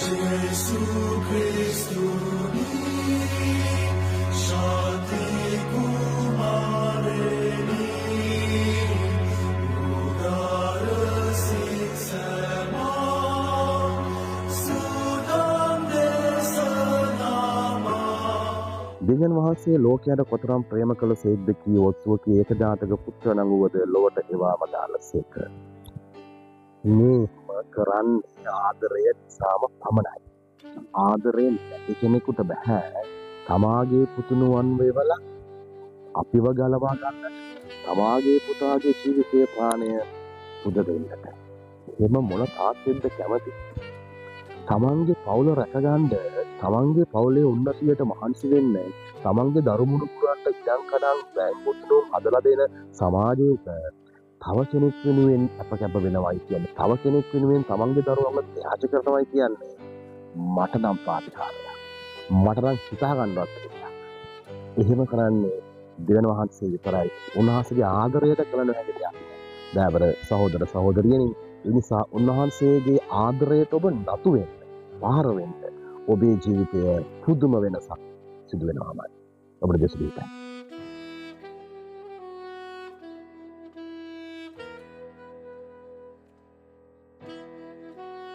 Jesu Christuni Shanti Kumareni Udara Siksama Sudam Desanama දෙවියන් වහන්සේ ලෝකයට කොතරම් ප්‍රේම කළ සේද්ද කී ඔත්සුවකී ඒකජාතක පුත්‍ර නඟුවද ලොවට එවා වදාළසේක. මේ කරන්නේ ආදරය නිසාම පමණයි. ආදරයෙන් නැති කෙනෙකුට බෑ තමාගේ පුතුණුවන් වේවලා අපිව ගලවා ගන්නට. තමාගේ පුතාගේ ජීවිතයේ ප්‍රාණය පුද දෙන්නට. එහෙම මොන තාත්තෙන්ද කැමති? තමන්ගේ පවුල රැකගන්න තමන්ගේ පවුලේ උන්නතියට මහන්සි වෙන්න තමන්ගේ දරුමුණු පුරන්ට ඉඩම් කඩම් බැංකුතුණු හදලා දෙන සමාජයක තව කෙනෙක් වෙනුවෙන් අප කැප වෙනවයි කියන්නේ තව කෙනෙක් වෙනුවෙන් තමන්ගේ දරුවන්ව ත්‍යාග කරනවයි කියන්නේ මට නම් පාටිකාරයක්. මට නම් හිතා ගන්නවත් බැහැ. එහෙම කරන්නේ දෙවියන් වහන්සේ විතරයි. උන්වහන්සේගේ ආදරයට කළ නොහැකි දෙයක්. දෑවර සහෝදර සහෝදරියනි, ඒ නිසා උන්වහන්සේගේ ආදරයට ඔබ නතු වෙන්න, පාර වෙන්න ඔබේ ජීවිතය පුදුම වෙනසක් සිදු වෙනවාමයි. ඔබට දෙසුදිට